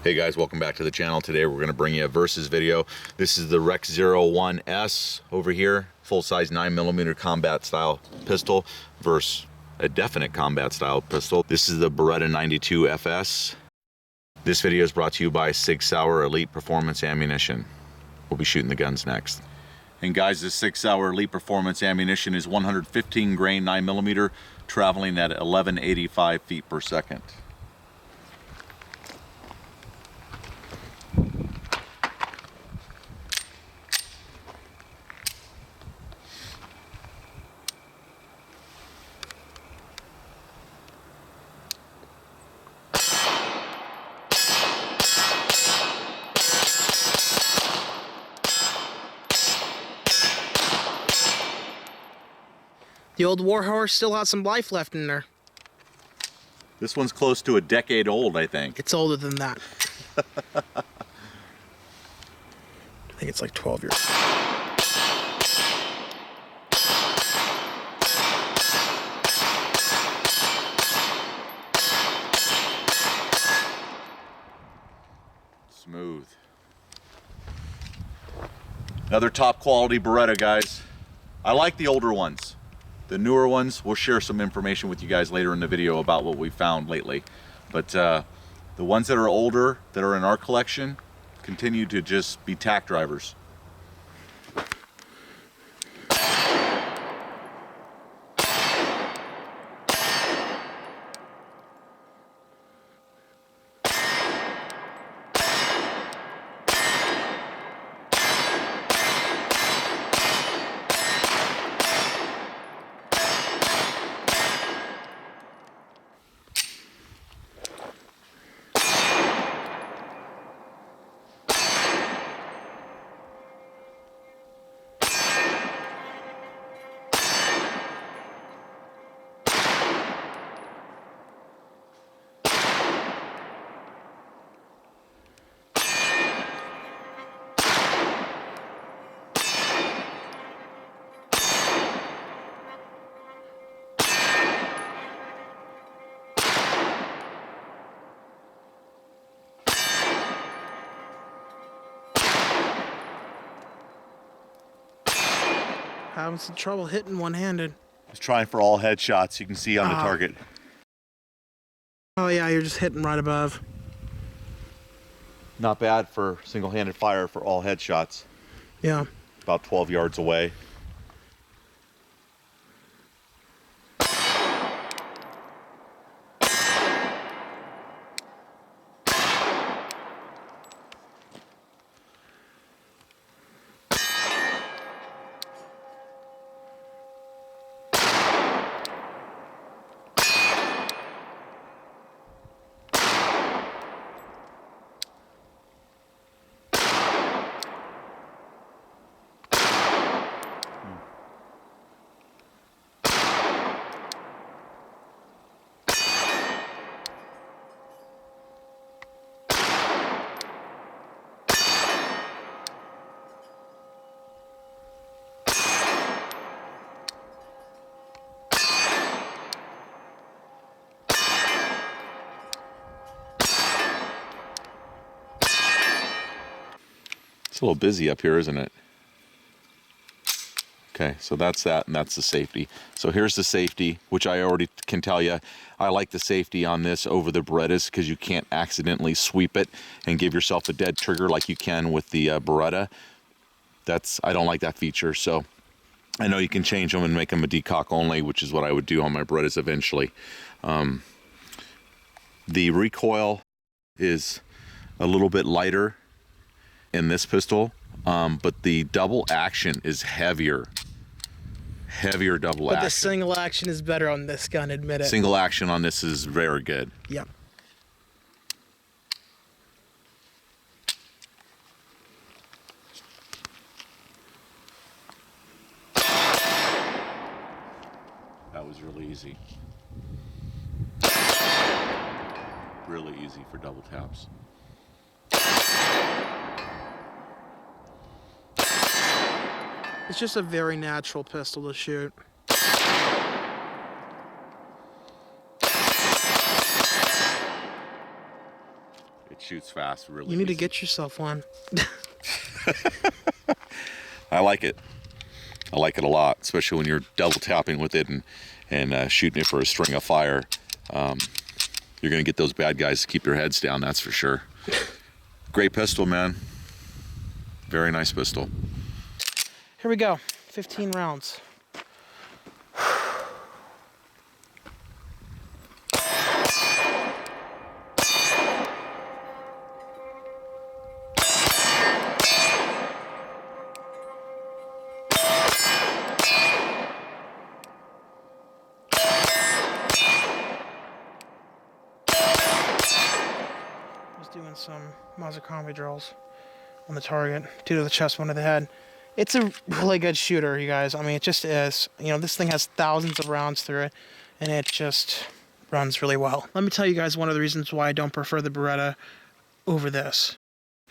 Hey guys, welcome back to the channel. Today we're going to bring you a versus video. This is the ReX 01S over here, full-size 9mm combat style pistol versus a definite combat style pistol. This is the Beretta 92 FS. This video is brought to you by Sig Sauer Elite Performance Ammunition. We'll be shooting the guns next. And guys, this Sig Sauer Elite Performance Ammunition is 115 grain 9mm, traveling at 1185 feet per second. The old Warhorse still has some life left in there. This one's close to a decade old, I think. It's older than that. I think it's like 12 years. Smooth. Another top quality Beretta, guys. I like the older ones. The newer ones, we'll share some information with you guys later in the video about what we found lately. But the ones that are older, that are in our collection, continue to just be tack drivers. Having some trouble hitting one-handed. Just trying for all headshots you can see on the target. Oh yeah, you're just hitting right above. Not bad for single-handed fire for all headshots. Yeah. About 12 yards away. It's a little busy up here, isn't it? Okay, so that's that, and that's the safety. So here's the safety, which I already can tell you. I like the safety on this over the Berettas because you can't accidentally sweep it and give yourself a dead trigger like you can with the Beretta. I don't like that feature. So I know you can change them and make them a decock only, which is what I would do on my Berettas eventually. The recoil is a little bit lighter in this pistol, but the double action is heavier double action. But the single action is better on this gun, admit it. Single action on this is very good. Yep. That was really easy. Really easy for double taps. It's just a very natural pistol to shoot. It shoots fast, really. You need to easy. get yourself one. I like it. I like it a lot, especially when you're double tapping with it and shooting it for a string of fire. You're gonna get those bad guys to keep their heads down, that's for sure. Great pistol, man. Very nice pistol. Here we go, 15 rounds. Doing some Mazakami drills on the target, 2 to the chest, 1 to the head. It's a really good shooter, you guys. I mean, it just is. You know, this thing has thousands of rounds through it, and it just runs really well. Let me tell you guys one of the reasons why I don't prefer the Beretta over this.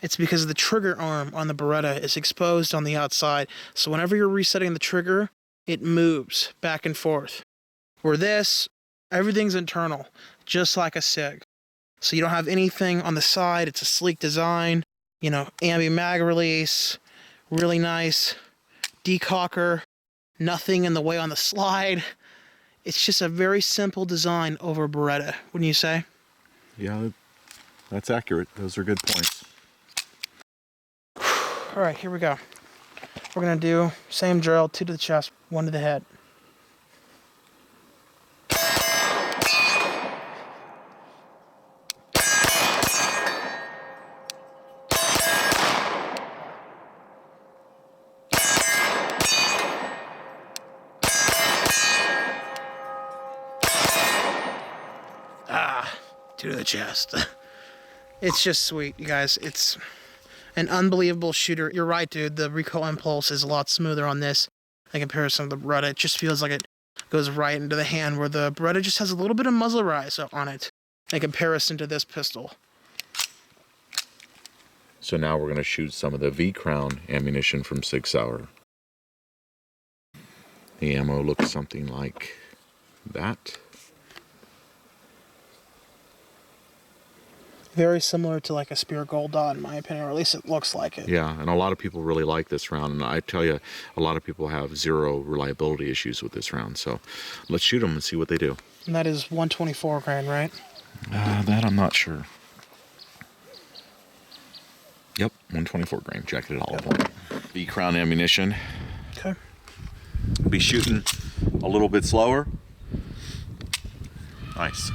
It's because the trigger arm on the Beretta is exposed on the outside, so whenever you're resetting the trigger, it moves back and forth. Where this, everything's internal, just like a SIG. So you don't have anything on the side. It's a sleek design, you know, ambi mag release, really nice decocker, nothing in the way on the slide. It's just a very simple design over Beretta, wouldn't you say? Yeah, that's accurate. Those are good points. All right, here we go. We're gonna do same drill, 2 to the chest, 1 to the head. To the chest. It's just sweet, you guys. It's an unbelievable shooter. You're right, dude. The recoil impulse is a lot smoother on this in comparison to the Beretta. It just feels like it goes right into the hand, where the Beretta just has a little bit of muzzle rise on it in comparison to this pistol. So now we're going to shoot some of the V-Crown ammunition from Sig Sauer. The ammo looks something like that. Very similar to like a Spear Gold Dot, in my opinion, or at least it looks like it. Yeah, and a lot of people really like this round, and I tell you, a lot of people have zero reliability issues with this round. So let's shoot them and see what they do. And that is 124 grain, right? That I'm not sure. Yep, 124 grain. Jacketed all up. V-Crown ammunition. Okay. Be shooting a little bit slower. Nice.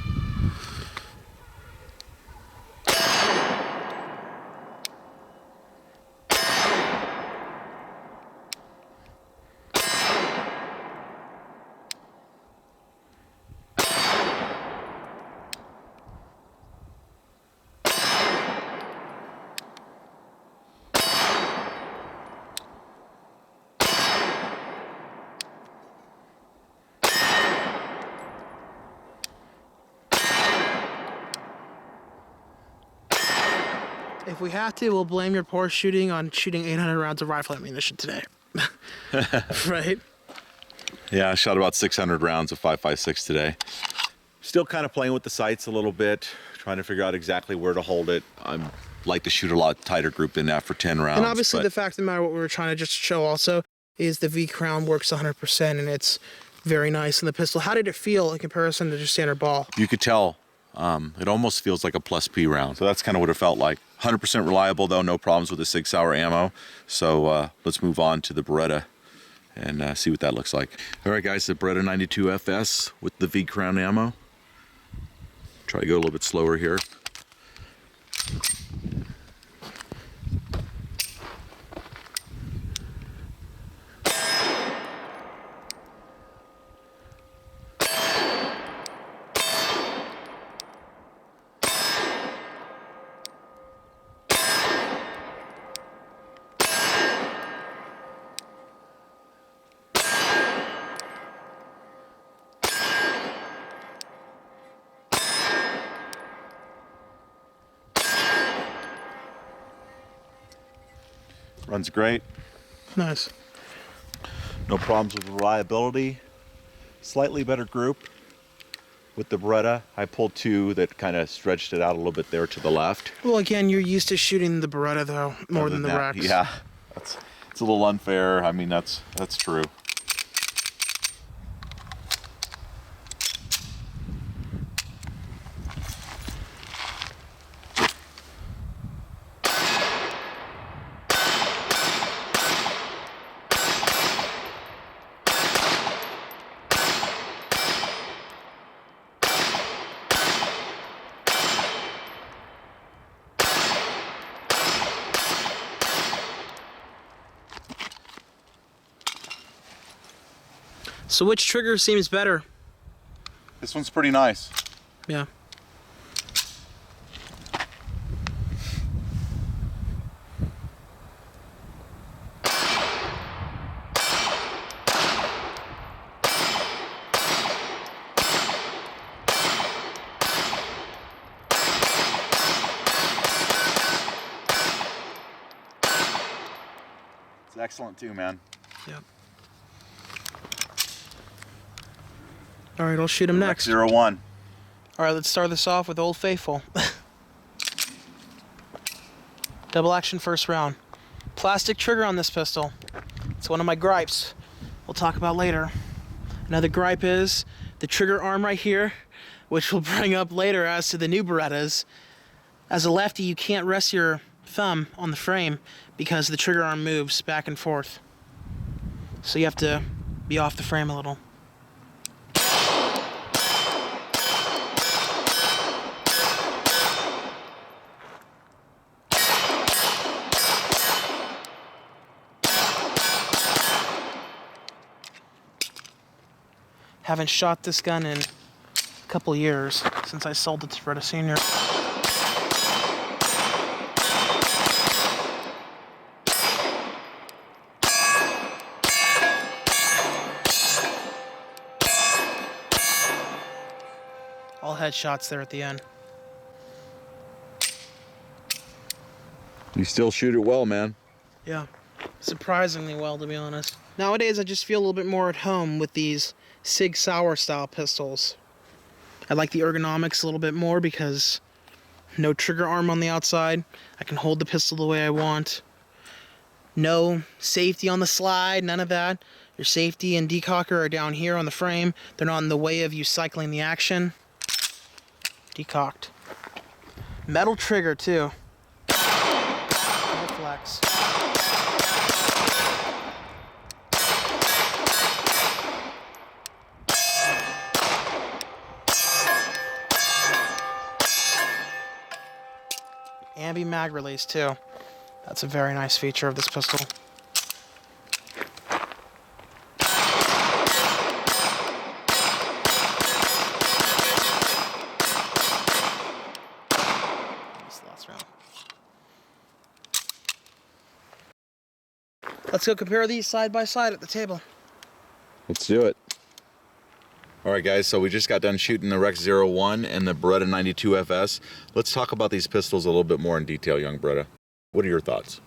If we have to, we'll blame your poor shooting on shooting 800 rounds of rifle ammunition today. Right? Yeah, I shot about 600 rounds of 5.56 today. Still kind of playing with the sights a little bit, trying to figure out exactly where to hold it. I like to shoot a lot tighter group than that for 10 rounds. And obviously the fact of the matter, what we were trying to just show also, is the V-Crown works 100% and it's very nice in the pistol. How did it feel in comparison to just standard ball? You could tell. It almost feels like a plus P round. So that's kind of what it felt like. 100% reliable though, no problems with the Sig Sauer ammo. So let's move on to the Beretta and see what that looks like. All right guys, the Beretta 92 FS with the V-Crown ammo. Try to go a little bit slower here. Runs great. Nice. No problems with reliability. Slightly better group. with the Beretta. I pulled two that kind of stretched it out a little bit there to the left. Well, again, you're used to shooting the Beretta though more than the ReX. Yeah, it's a little unfair. I mean, that's true. So which trigger seems better? This one's pretty nice. Yeah. It's excellent too, man. Yep. All right, I'll shoot him next. 01. All right, let's start this off with Old Faithful. Double action first round. Plastic trigger on this pistol. It's one of my gripes. We'll talk about later. Another gripe is the trigger arm right here, which we'll bring up later as to the new Berettas. As a lefty, you can't rest your thumb on the frame because the trigger arm moves back and forth. So you have to be off the frame a little. Haven't shot this gun in a couple years since I sold it to Beretta Senior. All headshots there at the end. You still shoot it well, man. Yeah, surprisingly well, to be honest. Nowadays, I just feel a little bit more at home with these Sig Sauer style pistols. I like the ergonomics a little bit more because no trigger arm on the outside. I can hold the pistol the way I want. No safety on the slide, none of that. Your safety and decocker are down here on the frame. They're not in the way of you cycling the action. Decocked. Metal trigger too. Flex. Ambi mag release too. That's a very nice feature of this pistol. This last round. Let's go compare these side by side at the table. Let's do it. All right, guys, so we just got done shooting the ReX 01 and the Beretta 92 FS. Let's talk about these pistols a little bit more in detail, young Beretta. What are your thoughts?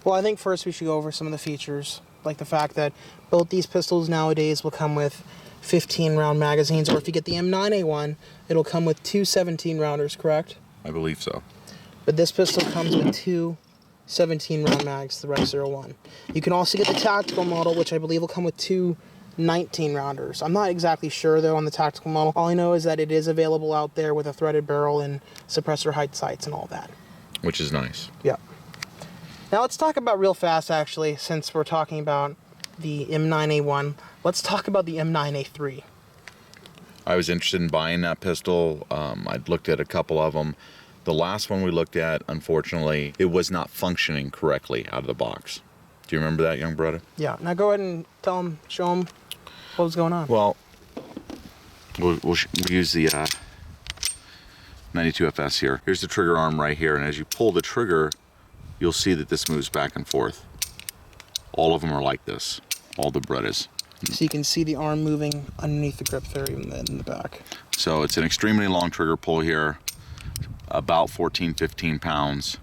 Well, I think first we should go over some of the features, like the fact that both these pistols nowadays will come with 15-round magazines, or if you get the M9A1, it'll come with two 17-rounders, correct? I believe so. But this pistol comes with two 17-round mags, the ReX 01. You can also get the tactical model, which I believe will come with two 19-rounders. I'm not exactly sure, though, on the tactical model. All I know is that it is available out there with a threaded barrel and suppressor height sights and all that. Which is nice. Yeah. Now let's talk about real fast, actually, since we're talking about the M9A1. Let's talk about the M9A3. I was interested in buying that pistol. I'd looked at a couple of them. The last one we looked at, unfortunately, it was not functioning correctly out of the box. Do you remember that, young Beretta? Yeah. Now go ahead and tell them, show them what was going on. Well, we'll use the 92 FS here. Here's the trigger arm right here, and as you pull the trigger, you'll see that this moves back and forth. All of them are like this, all the Berettas. So you can see the arm moving underneath the grip there, even in the back. So it's an extremely long trigger pull here, about 14, 15 pounds.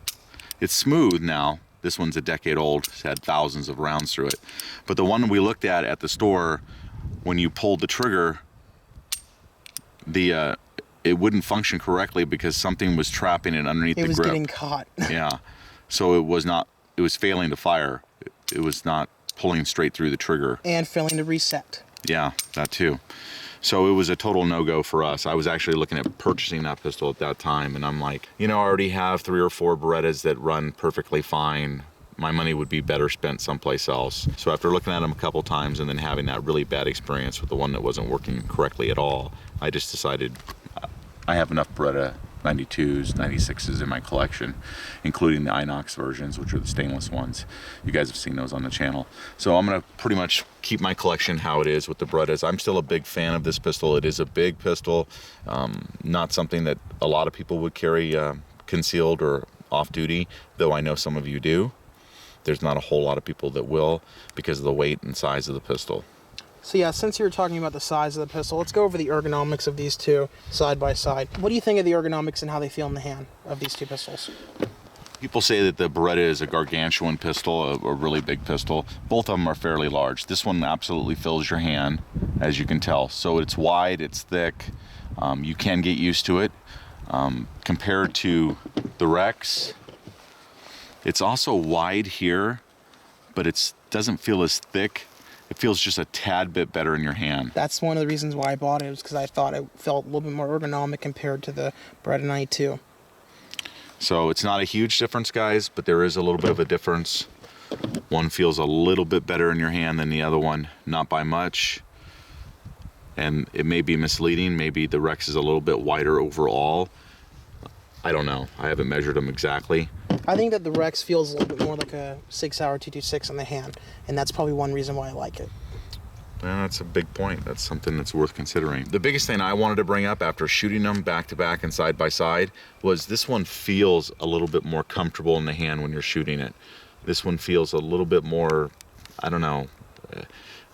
It's smooth now. This one's a decade old, it's had thousands of rounds through it. But the one we looked at the store, when you pulled the trigger, it wouldn't function correctly because something was trapping it underneath the grip. It was getting caught. Yeah, so it was failing to fire. It was not pulling straight through the trigger. And failing to reset. Yeah, that too. So it was a total no-go for us. I was actually looking at purchasing that pistol at that time, and I'm like, I already have 3 or 4 Berettas that run perfectly fine. My money would be better spent someplace else. So after looking at them a couple times and then having that really bad experience with the one that wasn't working correctly at all, I just decided I have enough Beretta 92s, 96s in my collection, including the inox versions, which are the stainless ones. You guys have seen those on the channel. So I'm gonna pretty much keep my collection how it is with the Berettas. I'm still a big fan of this pistol. It is a big pistol, not something that a lot of people would carry concealed or off duty, though I know some of you do. There's not a whole lot of people that will because of the weight and size of the pistol. So yeah, since you were talking about the size of the pistol, let's go over the ergonomics of these two side by side. What do you think of the ergonomics and how they feel in the hand of these two pistols? People say that the Beretta is a gargantuan pistol, a really big pistol. Both of them are fairly large. This one absolutely fills your hand, as you can tell. So it's wide, it's thick. You can get used to it. Compared to the ReX, it's also wide here, but it doesn't feel as thick. It feels just a tad bit better in your hand. That's one of the reasons why I bought it, was because I thought it felt a little bit more ergonomic compared to the Beretta 92. So it's not a huge difference, guys, but there is a little bit of a difference. One feels a little bit better in your hand than the other one, not by much. And it may be misleading. Maybe the ReX is a little bit wider overall. I don't know. I haven't measured them exactly. I think that the ReX feels a little bit more like a 6-hour 226 on the hand, and that's probably one reason why I like it. Yeah, that's a big point. That's something that's worth considering. The biggest thing I wanted to bring up after shooting them back to back and side by side was this one feels a little bit more comfortable in the hand when you're shooting it. This one feels a little bit more, I don't know,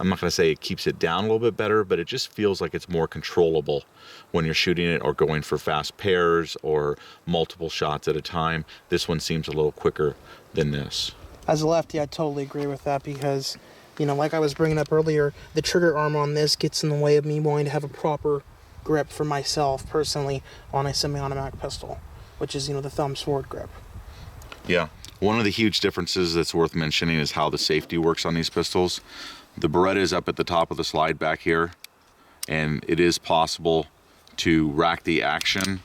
I'm not going to say it keeps it down a little bit better, but it just feels like it's more controllable when you're shooting it or going for fast pairs or multiple shots at a time. This one seems a little quicker than this. As a lefty, I totally agree with that because, like I was bringing up earlier, the trigger arm on this gets in the way of me wanting to have a proper grip for myself personally on a semi-automatic pistol, which is, the thumb sword grip. Yeah. One of the huge differences that's worth mentioning is how the safety works on these pistols. The Beretta is up at the top of the slide back here, and it is possible to rack the action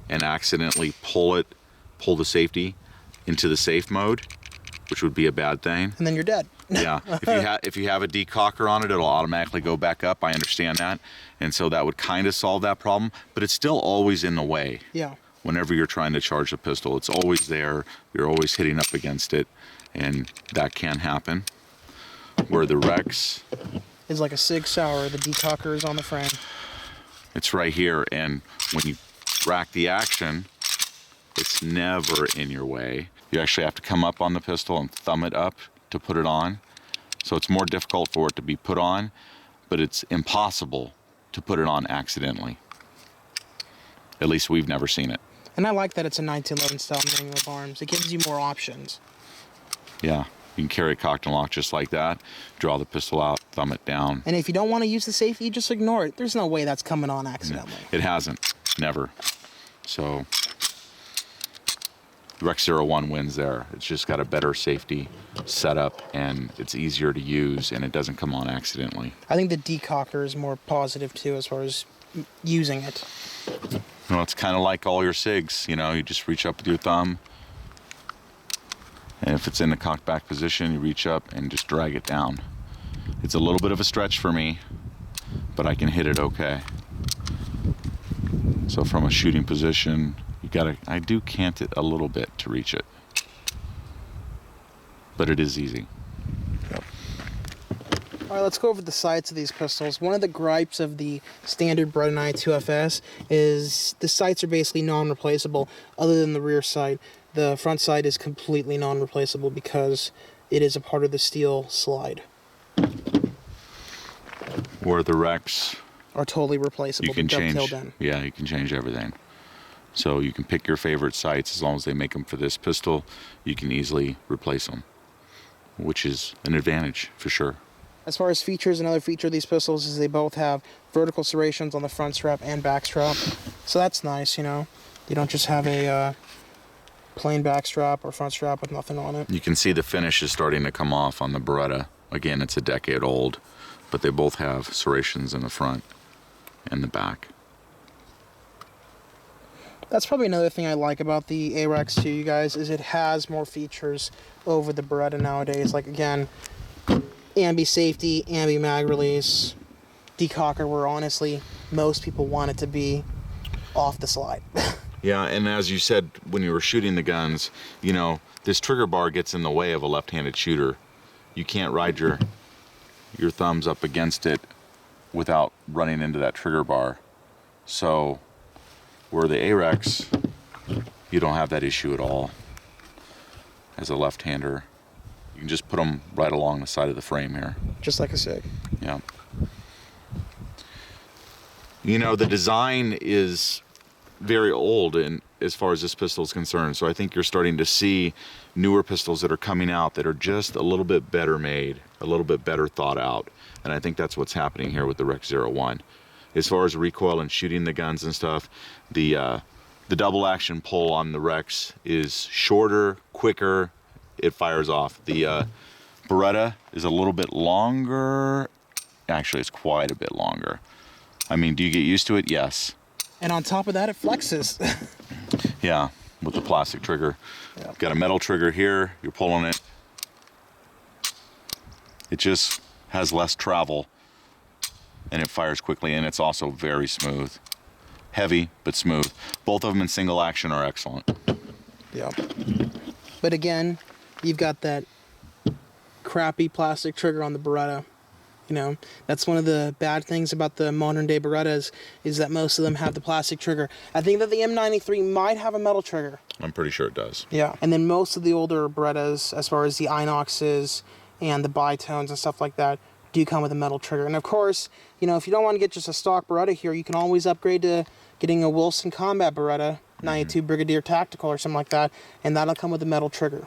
and accidentally pull the safety into the safe mode, which would be a bad thing. And then you're dead. Yeah, if you have a decocker on it, it'll automatically go back up. I understand that, and so that would kind of solve that problem, but it's still always in the way. Yeah. Whenever you're trying to charge a pistol, it's always there. You're always hitting up against it, and that can happen. Where the ReX is like a 6-hour, the decocker is on the frame. It's right here, and when you rack the action, it's never in your way. You actually have to come up on the pistol and thumb it up to put it on. So it's more difficult for it to be put on, but it's impossible to put it on accidentally. At least we've never seen it. And I like that it's a 1911 style manual of arms. It gives you more options. Yeah. You can carry a cocked and lock just like that, draw the pistol out, thumb it down. And if you don't want to use the safety, you just ignore it. There's no way that's coming on accidentally. It hasn't. Never. So, the ReX 01 wins there. It's just got a better safety setup, and it's easier to use, and it doesn't come on accidentally. I think the decocker is more positive, too, as far as using it. Well, it's kind of like all your SIGs. You just reach up with your thumb, and if it's in the cocked back position, you reach up and just drag it down. It's a little bit of a stretch for me, but I can hit it okay. So from a shooting position, I do cant it a little bit to reach it. But it is easy. Yep. All right, let's go over the sights of these pistols. One of the gripes of the standard Beretta 92 FS is the sights are basically non-replaceable other than the rear sight. The front sight is completely non-replaceable because it is a part of the steel slide. Where the ReX are totally replaceable. You can change. Yeah, you can change everything. So you can pick your favorite sights as long as they make them for this pistol. You can easily replace them, which is an advantage for sure. As far as features, another feature of these pistols is they both have vertical serrations on the front strap and back strap. So that's nice, you know. You don't just have a plain back strap or front strap with nothing on it. You can see the finish is starting to come off on the Beretta. Again, it's a decade old, but they both have serrations in the front and the back. That's probably another thing I like about the Arex too, you guys, is it has more features over the Beretta nowadays. Like, again, ambi safety, ambi mag release, decocker, where honestly most people want it to be off the slide. Yeah, and as you said when you were shooting the guns, you know, this trigger bar gets in the way of a left-handed shooter. You can't ride your thumbs up against it without running into that trigger bar. So where the Arex, you don't have that issue at all. As a left-hander, you can just put them right along the side of the frame here. Just like a SIG. Yeah. You know, the design is very old in as far as this pistol is concerned, so I think you're starting to see newer pistols that are coming out that are just a little bit better made, a little bit better thought out, and I think that's what's happening here with the REX 01. As far as recoil and shooting the guns and stuff, the double action pull on the REX is shorter, quicker, it fires off. The Beretta is a little bit longer. Actually, it's quite a bit longer. I mean, do you get used to it? Yes. And on top of that, it flexes. Yeah, with the plastic trigger. Yep. Got a metal trigger here, you're pulling it. It just has less travel and it fires quickly, and it's also very smooth. Heavy, but smooth. Both of them in single action are excellent. Yeah. But again, you've got that crappy plastic trigger on the Beretta. You know, that's one of the bad things about the modern day Berettas, is that most of them have the plastic trigger. I think that the M93 might have a metal trigger. I'm pretty sure it does. Yeah. And then most of the older Berettas, as far as the Inoxes and the bitones and stuff like that, do come with a metal trigger. And of course, you know, if you don't want to get just a stock Beretta here, you can always upgrade to getting a Wilson Combat Beretta 92 Brigadier Tactical or something like that, and that'll come with a metal trigger.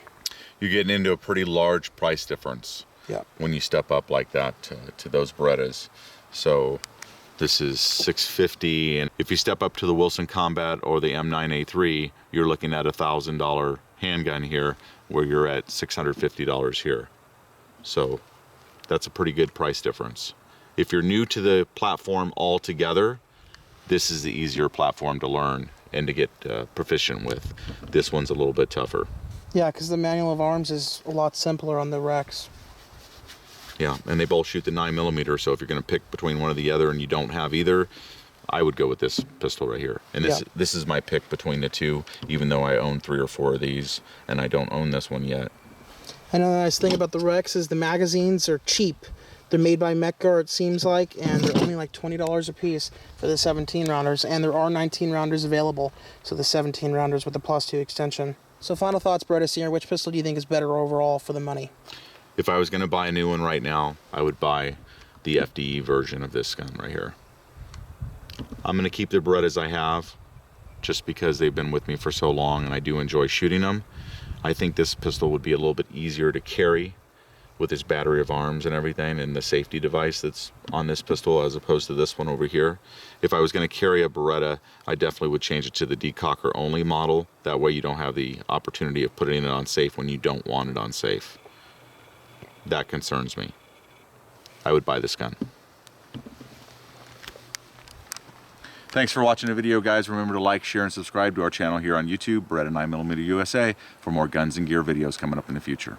You're getting into a pretty large price difference. Yeah. When you step up like that to those Berettas. So this is $650, and if you step up to the Wilson Combat or the M9A3, you're looking at $1,000 handgun here, where you're at $650 here. So that's a pretty good price difference. If you're new to the platform altogether, this is the easier platform to learn and to get proficient with. This one's a little bit tougher. Yeah, because the manual of arms is a lot simpler on the REX. Yeah, and they both shoot the 9mm, so if you're going to pick between one or the other and you don't have either, I would go with this pistol right here. And this is my pick between the two, even though I own 3 or 4 of these, and I don't own this one yet. I know the nice thing about the REX is the magazines are cheap. They're made by Metgar, it seems like, and they're only like $20 a piece for the 17 rounders, and there are 19 rounders available, so the 17 rounders with the +2 extension. So final thoughts, Beretta Senior, which pistol do you think is better overall for the money? If I was going to buy a new one right now, I would buy the FDE version of this gun right here. I'm going to keep the Berettas I have just because they've been with me for so long and I do enjoy shooting them. I think this pistol would be a little bit easier to carry with its battery of arms and everything and the safety device that's on this pistol as opposed to this one over here. If I was going to carry a Beretta, I definitely would change it to the decocker only model. That way you don't have the opportunity of putting it on safe when you don't want it on safe. That concerns me. I would buy this gun. Thanks for watching the video, guys. Remember to like, share, and subscribe to our channel here on YouTube, Beretta 9mm USA, for more guns and gear videos coming up in the future.